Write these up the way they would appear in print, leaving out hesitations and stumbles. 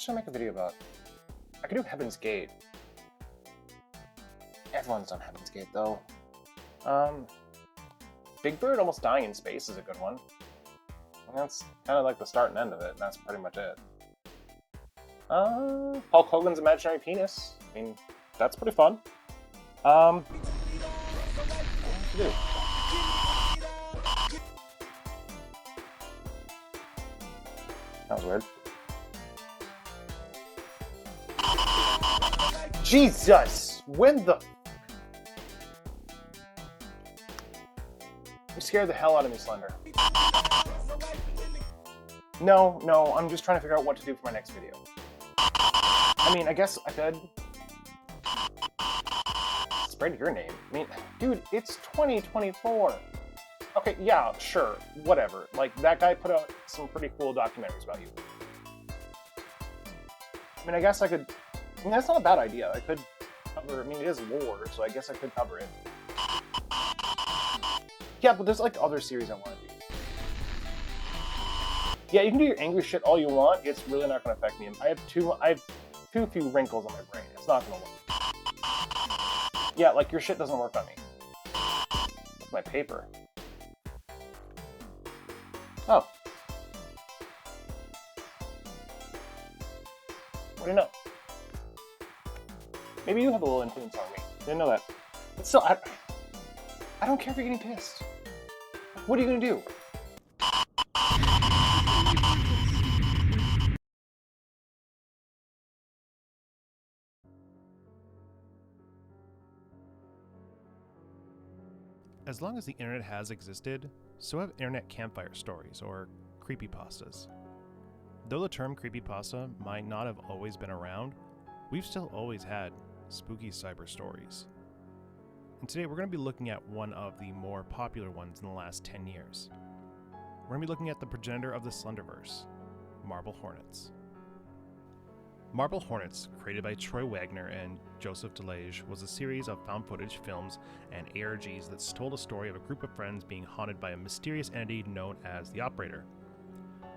should I make a video about? I could do Heaven's Gate. Everyone's done Heaven's Gate, though. Big Bird almost dying in space is a good one. And that's kind of like the start and end of it, and that's pretty much it. Hulk Hogan's imaginary penis. I mean, that's pretty fun. What to do? That was weird. Jesus! When the... You scared the hell out of me, Slender. No, I'm just trying to figure out what to do for my next video. I mean, I guess I could... spread your name. I mean, dude, it's 2024. Okay, yeah, sure, whatever. Like, that guy put out some pretty cool documentaries about you. I mean, I guess I could... I mean, that's not a bad idea. I could cover... I mean, it is lore, so I guess I could cover it. Yeah, but there's, like, other series I want to do. Yeah, you can do your angry shit all you want. It's really not going to affect me. I have too few wrinkles on my brain. It's not going to work. Yeah, like, your shit doesn't work on me. It's my paper. Oh. What do you know? Maybe you have a little influence on me. Didn't know that. But still, I don't care if you're getting pissed. What are you gonna do? As long as the internet has existed, so have internet campfire stories, or creepypastas. Though the term creepypasta might not have always been around, we've still always had spooky cyber stories. And today we're going to be looking at one of the more popular ones in the last 10 years. We're going to be looking at the progenitor of the Slenderverse, Marble Hornets. Marble Hornets, created by Troy Wagner and Joseph DeLage, was a series of found footage films and ARGs that told a story of a group of friends being haunted by a mysterious entity known as the Operator.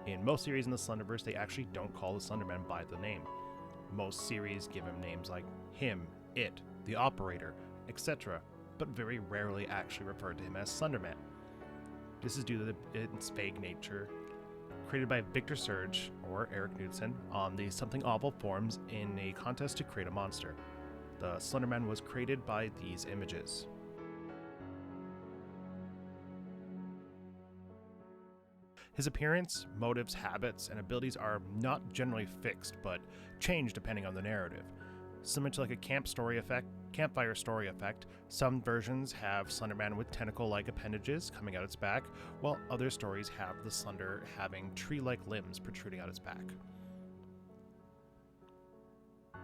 In most series in the Slenderverse, they actually don't call the Slenderman by the name. Most series give him names like him, it, the Operator, etc., but very rarely actually refer to him as Slenderman. This is due to its vague nature. Created by Victor Surge, or Eric Knudsen, on the Something Awful forums in a contest to create a monster. The Slenderman was created by these images. His appearance, motives, habits, and abilities are not generally fixed, but change depending on the narrative. Similar to like a campfire story effect, some versions have Slenderman with tentacle-like appendages coming out its back, while other stories have the Slender having tree-like limbs protruding out its back.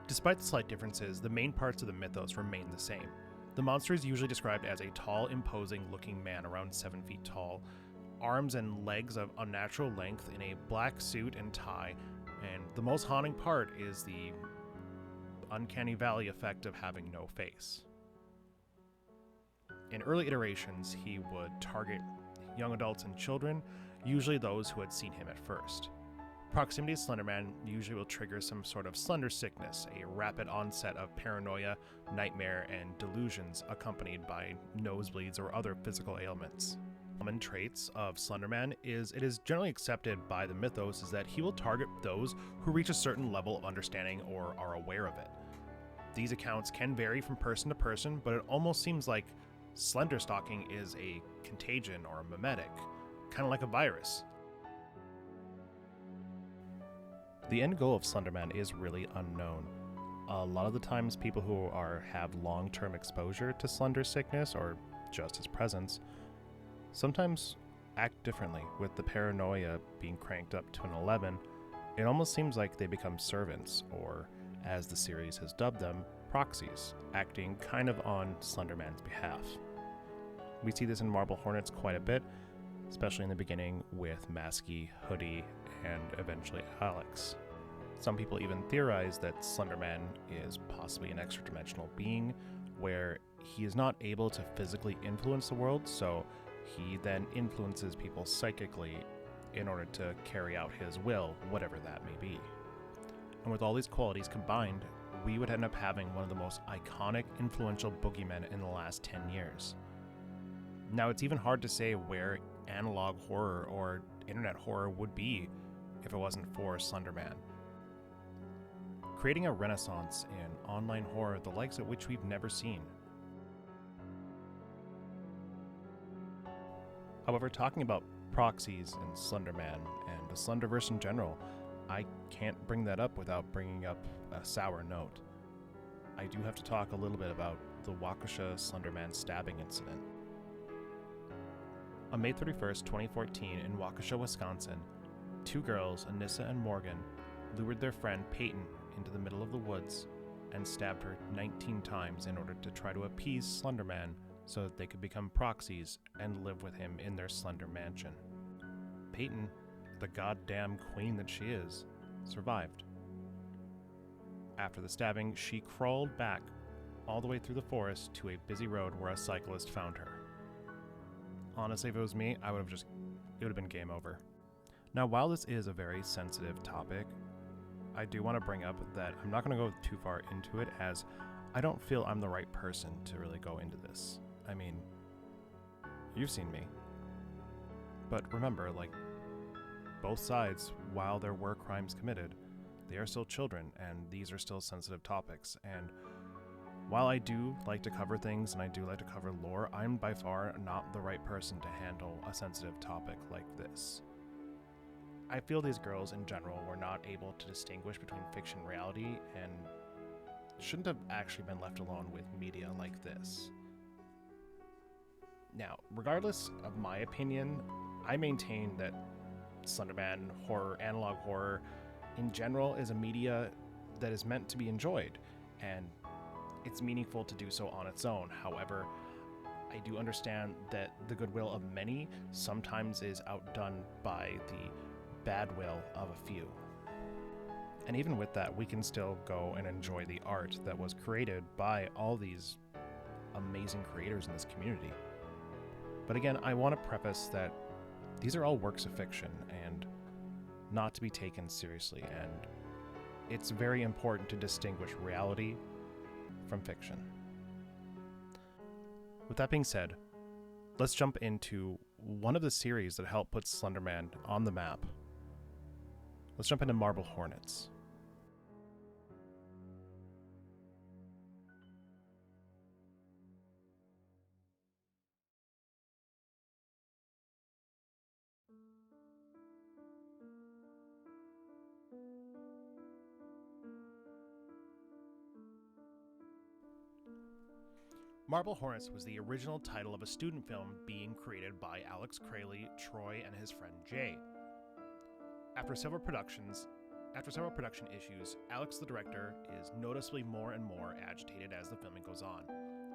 Despite the slight differences, the main parts of the mythos remain the same. The monster is usually described as a tall, imposing-looking man around 7 feet tall, arms and legs of unnatural length in a black suit and tie, and the most haunting part is the uncanny valley effect of having no face. In early iterations, he would target young adults and children, usually those who had seen him at first. Proximity to Slenderman usually will trigger some sort of slender sickness, a rapid onset of paranoia, nightmare, and delusions accompanied by nosebleeds or other physical ailments. Common traits of Slenderman is it is generally accepted by the mythos is that he will target those who reach a certain level of understanding or are aware of it. These accounts can vary from person to person, but it almost seems like slender stalking is a contagion or a mimetic, kind of like a virus. The end goal of Slenderman is really unknown. A lot of the times people who have long-term exposure to slender sickness or just his presence sometimes act differently. With the paranoia being cranked up to an 11, it almost seems like they become servants, or as the series has dubbed them, proxies, acting kind of on Slenderman's behalf. We see this in Marble Hornets quite a bit, especially in the beginning with Masky, Hoodie, and eventually Alex. Some people even theorize that Slenderman is possibly an extra-dimensional being, where he is not able to physically influence the world, so he then influences people psychically in order to carry out his will, whatever that may be. And with all these qualities combined, we would end up having one of the most iconic, influential boogeymen in the last 10 years. Now, it's even hard to say where analog horror or internet horror would be if it wasn't for Slenderman. Creating a renaissance in online horror the likes of which we've never seen. However, talking about proxies and Slenderman and the Slenderverse in general, I can't bring that up without bringing up a sour note. I do have to talk a little bit about the Waukesha Slenderman stabbing incident. On May 31st, 2014, in Waukesha, Wisconsin, two girls, Anissa and Morgan, lured their friend Peyton into the middle of the woods and stabbed her 19 times in order to try to appease Slenderman so that they could become proxies and live with him in their slender mansion. Peyton, the goddamn queen that she is, survived. After the stabbing, she crawled back all the way through the forest to a busy road where a cyclist found her. Honestly, if it was me, it would have been game over. Now, while this is a very sensitive topic, I do want to bring up that I'm not going to go too far into it, as I don't feel I'm the right person to really go into this. I mean, you've seen me. But remember, both sides, while there were crimes committed, they are still children, and these are still sensitive topics. And while I do like to cover things and I do like to cover lore, I'm by far not the right person to handle a sensitive topic like this. I feel these girls in general were not able to distinguish between fiction and reality and shouldn't have actually been left alone with media like this. Now, regardless of my opinion, I maintain that Slenderman horror, analog horror, in general is a media that is meant to be enjoyed, and it's meaningful to do so on its own. However, I do understand that the goodwill of many sometimes is outdone by the bad will of a few. And even with that, we can still go and enjoy the art that was created by all these amazing creators in this community. But again, I want to preface that these are all works of fiction and not to be taken seriously, and it's very important to distinguish reality from fiction. With that being said, let's jump into one of the series that helped put Slenderman on the map. Let's jump into Marble Hornets. Marble Hornets was the original title of a student film being created by Alex Crayley, Troy, and his friend Jay. After several production issues, Alex, the director, is noticeably more and more agitated as the filming goes on.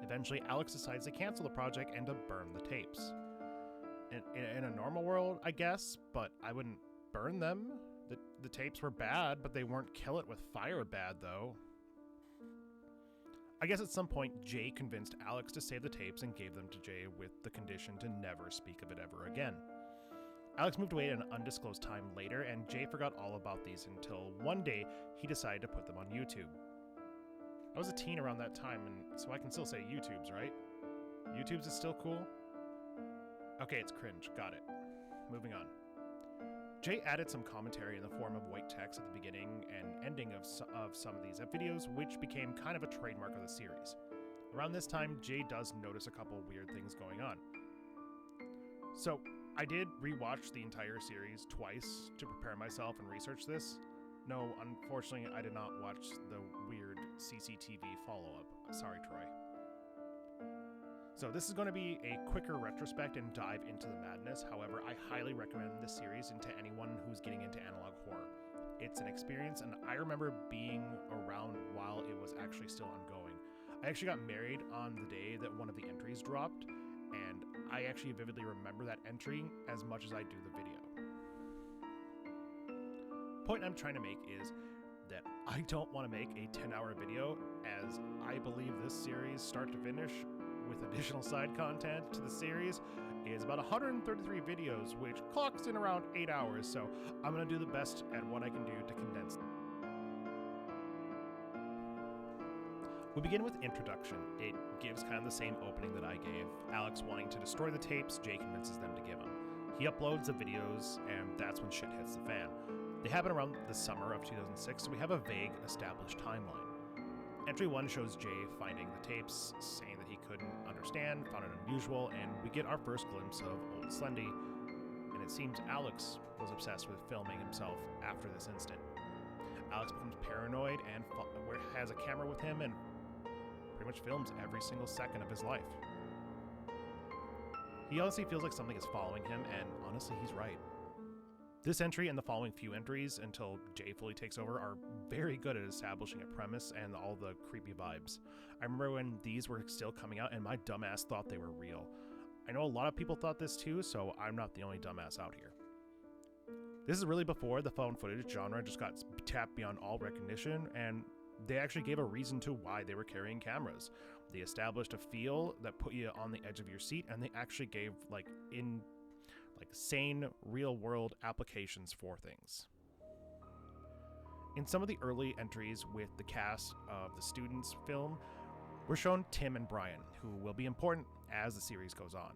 Eventually, Alex decides to cancel the project and to burn the tapes. In a normal world, I guess, but I wouldn't burn them. The tapes were bad, but they weren't kill it with fire bad, though. I guess at some point, Jay convinced Alex to save the tapes and gave them to Jay with the condition to never speak of it ever again. Alex moved away at an undisclosed time later, and Jay forgot all about these until one day he decided to put them on YouTube. I was a teen around that time, and so I can still say YouTubes, right? YouTubes is still cool? Okay, it's cringe. Got it. Moving on. Jay added some commentary in the form of white text at the beginning and ending of some of these videos, which became kind of a trademark of the series. Around this time, Jay does notice a couple weird things going on. So, I did rewatch the entire series twice to prepare myself and research this. No, unfortunately, I did not watch the weird CCTV follow-up. Sorry, Troy. So this is going to be a quicker retrospect and dive into the madness. However, I highly recommend this series to anyone who's getting into analog horror. It's an experience, and I remember being around while it was actually still ongoing. I actually got married on the day that one of the entries dropped, and I actually vividly remember that entry as much as I do the video. Point I'm trying to make is that I don't want to make a 10-hour video, as I believe this series, start to finish, with additional side content to the series, is about 133 videos, which clocks in around 8 hours, so I'm going to do the best at what I can do to condense them. We begin with introduction. It gives kind of the same opening that I gave. Alex wanting to destroy the tapes, Jay convinces them to give them. He uploads the videos, and that's when shit hits the fan. They happen around the summer of 2006, so we have a vague, established timeline. Entry 1 shows Jay finding the tapes, saying that he couldn't understand, found it unusual, and we get our first glimpse of old Slendy, and it seems Alex was obsessed with filming himself after this instant. Alex becomes paranoid and has a camera with him and pretty much films every single second of his life. He honestly feels like something is following him, and honestly, he's right. This entry and the following few entries until Jay fully takes over are very good at establishing a premise and all the creepy vibes. I remember when these were still coming out and my dumbass thought they were real. I know a lot of people thought this too, so I'm not the only dumbass out here. This is really before the found footage genre just got tapped beyond all recognition, and they actually gave a reason to why they were carrying cameras. They established a feel that put you on the edge of your seat, and they actually gave sane, real-world applications for things. In some of the early entries with the cast of the students' film, we're shown Tim and Brian, who will be important as the series goes on.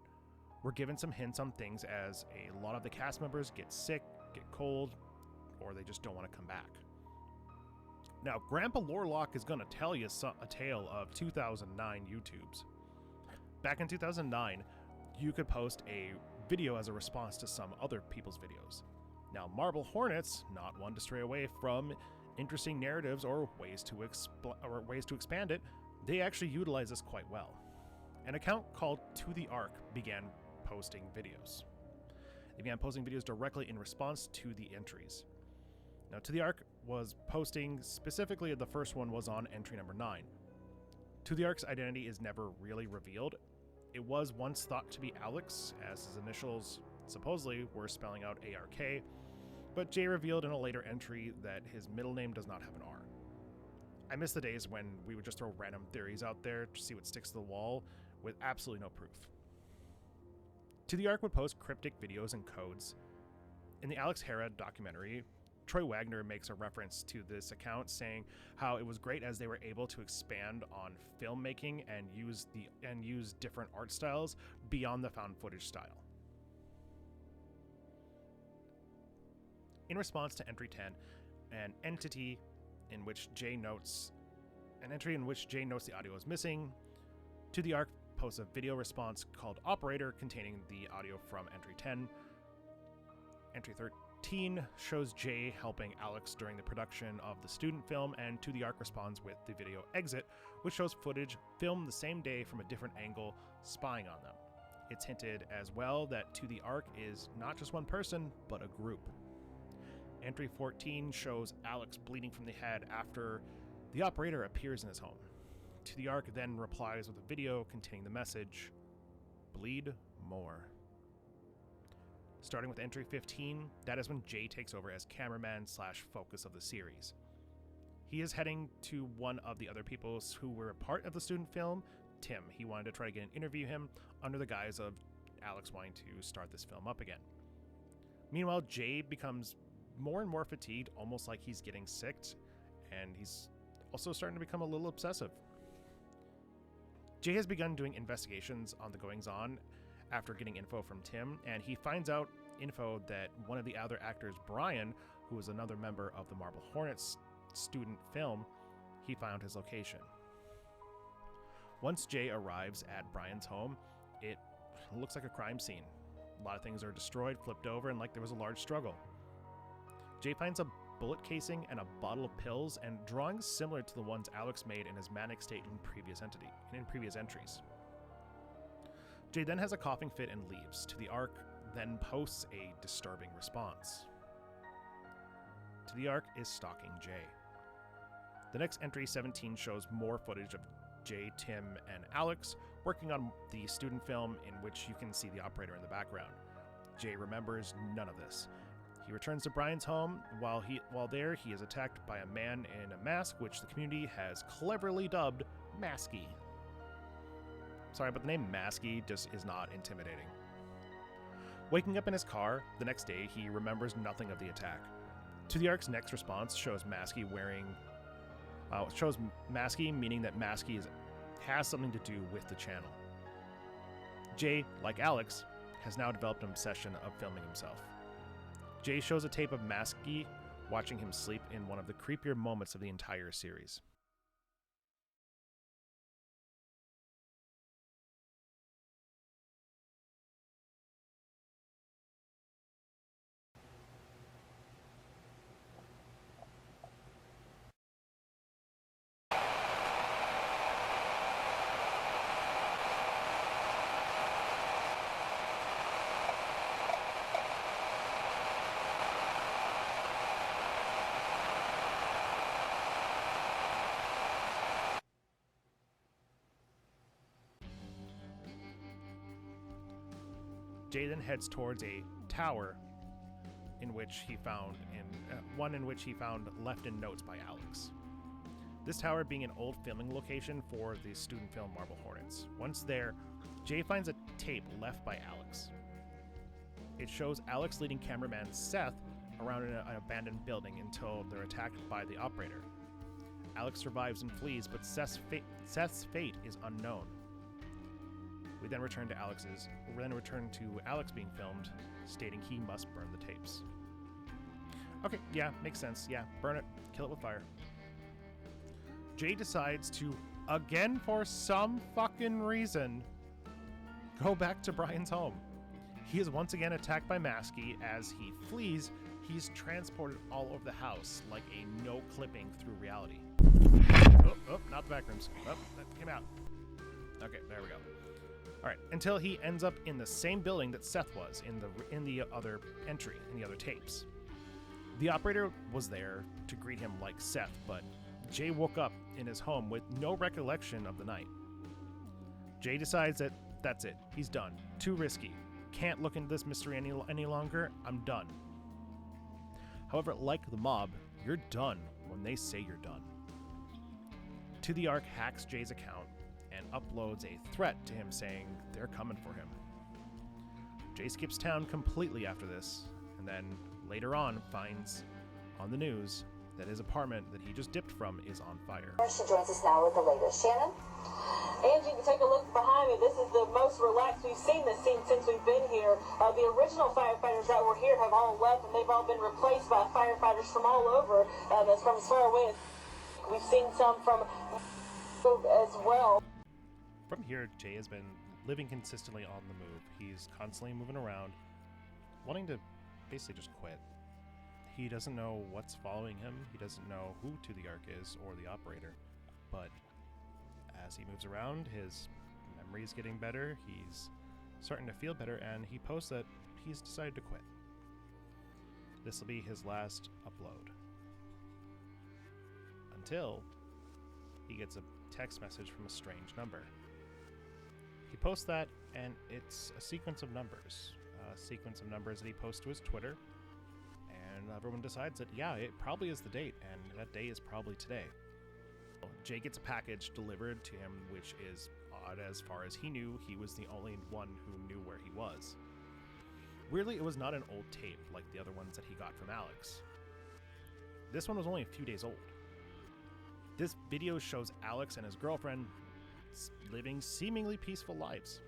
We're given some hints on things as a lot of the cast members get sick, get cold, or they just don't want to come back. Now, Grandpa Lorelock is going to tell you a tale of 2009 YouTubes. Back in 2009, you could post a video as a response to some other people's videos. Now, Marble Hornets, not one to stray away from interesting narratives or ways to expand it, they actually utilize this quite well. An account called Totheark began posting videos. They began posting videos directly in response to the entries. Now, Totheark was posting specifically, the first one was on entry number 9. Totheark's identity is never really revealed. It was once thought to be Alex, as his initials supposedly were spelling out ARK, but Jay revealed in a later entry that his middle name does not have an R. I miss the days when we would just throw random theories out there to see what sticks to the wall with absolutely no proof. Totheark would post cryptic videos and codes. In the Alex Hera documentary, Troy Wagner makes a reference to this account, saying how it was great as they were able to expand on filmmaking and use different art styles beyond the found footage style. In response to entry 10, an entry in which Jay notes the audio is missing, Totheark posts a video response called Operator containing the audio from entry 10. Entry 13 shows Jay helping Alex during the production of the student film, and Totheark responds with the video Exit, which shows footage filmed the same day from a different angle, spying on them. It's hinted as well that Totheark is not just one person, but a group. Entry 14 shows Alex bleeding from the head after the operator appears in his home. Totheark then replies with a video containing the message, "Bleed more." Starting with entry 15, that is when Jay takes over as cameraman / focus of the series. He is heading to one of the other people who were a part of the student film, Tim. He wanted to try to get an interview him under the guise of Alex wanting to start this film up again. Meanwhile, Jay becomes more and more fatigued, almost like he's getting sick, and he's also starting to become a little obsessive. Jay has begun doing investigations on the goings-on after getting info from Tim, and he finds out info that one of the other actors, Brian, who is another member of the Marble Hornets student film, he found his location. Once Jay arrives at Brian's home, it looks like a crime scene. A lot of things are destroyed, flipped over, and like there was a large struggle. Jay finds a bullet casing and a bottle of pills and drawings similar to the ones Alex made in his manic state in previous entries. Jay then has a coughing fit and leaves. Totheark then posts a disturbing response. Totheark is stalking Jay. The next entry, 17, shows more footage of Jay, Tim, and Alex working on the student film, in which you can see the operator in the background. Jay remembers none of this. He returns to Brian's home. While there, he is attacked by a man in a mask, which the community has cleverly dubbed Masky. Sorry, but the name Masky just is not intimidating. Waking up in his car the next day, he remembers nothing of the attack. Totheark's next response shows Masky wearing It shows Masky, meaning that Masky has something to do with the channel. Jay, like Alex, has now developed an obsession of filming himself. Jay shows a tape of Masky watching him sleep in one of the creepier moments of the entire series. Jay then heads towards a tower in which he found left in notes by Alex. This tower being an old filming location for the student film Marble Hornets. Once there, Jay finds a tape left by Alex. It shows Alex leading cameraman Seth around an abandoned building until they're attacked by the operator. Alex survives and flees, but Seth's fate is unknown. We then return to Alex being filmed, stating he must burn the tapes. Okay, yeah, makes sense. Yeah, burn it. Kill it with fire. Jay decides to, again for some fucking reason, go back to Brian's home. He is once again attacked by Masky. As he flees, he's transported all over the house like a no-clipping through reality. Oh, not the back rooms. Oh, that came out. Okay, there we go. All right, until he ends up in the same building that Seth was in the other entry, in the other tapes. The operator was there to greet him like Seth, but Jay woke up in his home with no recollection of the night. Jay decides that that's it. He's done. Too risky. Can't look into this mystery any longer. I'm done. However, like the mob, you're done when they say you're done. Totheark hacks Jay's account and uploads a threat to him saying they're coming for him. Jay skips town completely after this, and then later on finds on the news that his apartment that he just dipped from is on fire. She joins us now with the latest. Shannon? And you can take a look behind me. This is the most relaxed we've seen this scene since we've been here. The original firefighters that were here have all left, and they've all been replaced by firefighters from all over. That's from as far away as we've seen some from as well. From here, Jay has been living consistently on the move. He's constantly moving around, wanting to basically just quit. He doesn't know what's following him. He doesn't know who Totheark is or the operator. But as he moves around, his memory's getting better. He's starting to feel better, and he posts that he's decided to quit. This will be his last upload. Until he gets a text message from a strange number. He posts that, and it's a sequence of numbers. A sequence of numbers that he posts to his Twitter. And everyone decides that, yeah, it probably is the date, and that day is probably today. Jay gets a package delivered to him, which is odd. As far as he knew, he was the only one who knew where he was. Weirdly, it was not an old tape like the other ones that he got from Alex. This one was only a few days old. This video shows Alex and his girlfriend living seemingly peaceful lives.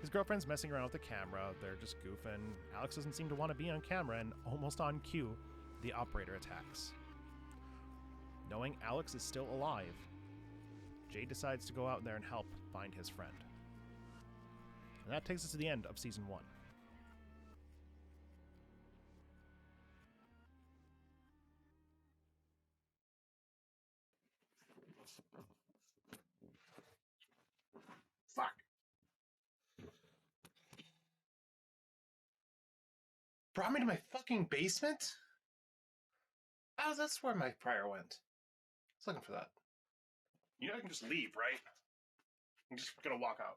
His girlfriend's messing around with the camera, they're just goofing. Alex doesn't seem to want to be on camera, and almost on cue, the operator attacks. Knowing Alex is still alive, Jay decides to go out there and help find his friend. And that takes us to the end of Season 1. Fuck. Brought me to my fucking basement? Oh, that's where my prior went. I was looking for that. You know I can just leave, right? I'm just gonna walk out.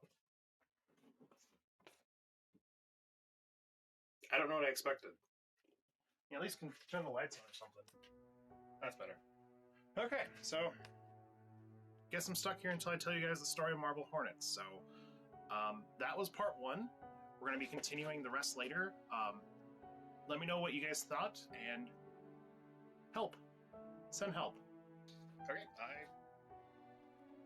I don't know what I expected. You at least can turn the lights on or something. That's better. Okay, so guess I'm stuck here until I tell you guys the story of Marble Hornets. So that was part 1. We're gonna be continuing the rest later. Let me know what you guys thought, and help. Send help. Okay,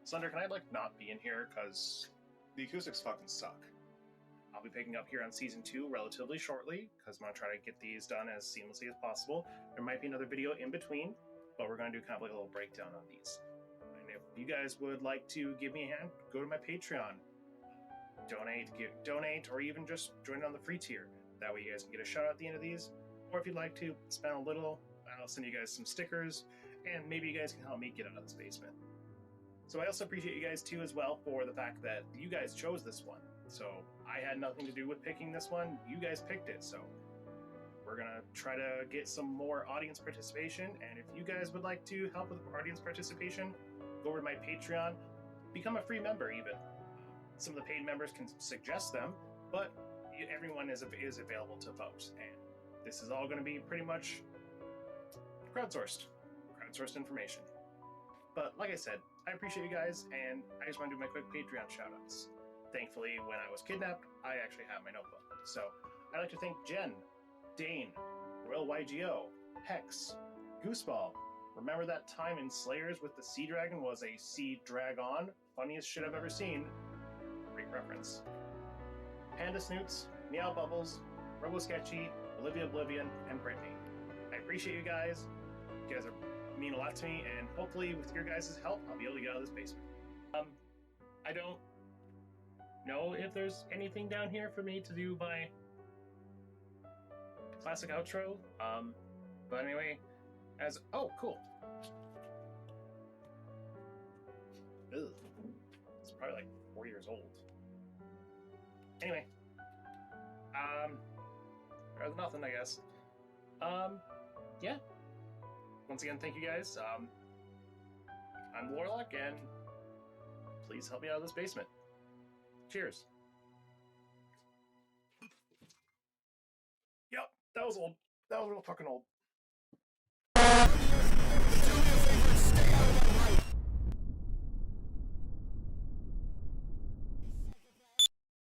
Slender, can I, like, not be in here? Because the acoustics fucking suck. I'll be picking up here on Season 2 relatively shortly, because I'm going to try to get these done as seamlessly as possible. There might be another video in between, but we're going to do kind of like a little breakdown on these. And if you guys would like to give me a hand, go to my Patreon. Donate, or even just join on the free tier. That way you guys can get a shout out at the end of these. Or if you'd like to spend a little, I'll send you guys some stickers, and maybe you guys can help me get out of this basement. So I also appreciate you guys too as well for the fact that you guys chose this one. So I had nothing to do with picking this one. You guys picked it. So we're going to try to get some more audience participation. And if you guys would like to help with audience participation, go over to my Patreon, become a free member even. Some of the paid members can suggest them, but everyone is available to vote. And this is all going to be pretty much crowdsourced information. But like I said, I appreciate you guys, and I just want to do my quick Patreon shoutouts. Thankfully, when I was kidnapped, I actually have my notebook. So I'd like to thank Jen, Dane, Royal YGO, Hex, Gooseball. Remember that time in Slayers with the Sea Dragon was a Sea Dragon? Funniest shit I've ever seen. Great reference. Panda Snoots, Meow Bubbles, Robo Sketchy, Olivia Oblivion, and Brittany. I appreciate you guys. You guys mean a lot to me, and hopefully with your guys' help, I'll be able to get out of this basement. I don't know if there's anything down here for me to do my classic outro. But anyway, oh, cool. Ugh. It's probably like 4 years old. Anyway, rather than nothing, I guess. Yeah. Once again, thank you guys. I'm Warlock, and please help me out of this basement. Cheers. Yep, that was old. That was real fucking old.